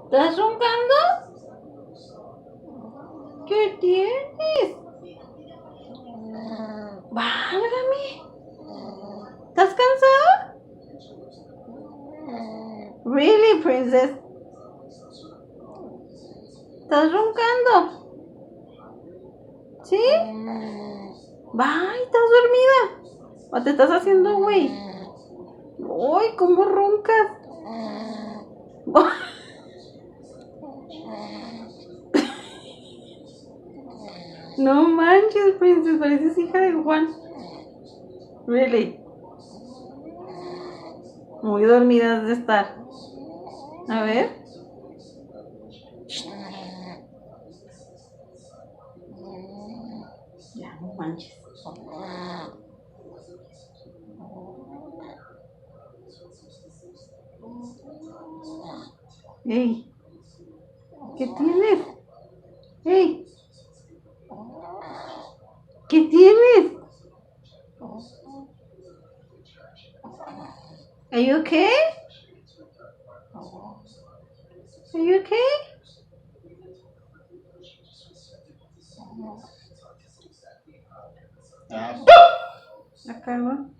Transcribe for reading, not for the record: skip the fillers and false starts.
¿Estás roncando? ¿Qué tienes? Válgame. ¿Estás cansado? Really, princess? ¿Estás roncando? ¿Sí? Bye, ¿estás dormida? ¿O te estás haciendo güey? Uy, ¿cómo roncas? No manches, princess, pareces hija de Juan. Really. Muy dormidas de estar. A ver. Ya, no manches. Ey, ¿qué tienes? Ey, ¿qué tienes? Are you okay? Are you okay? La calma.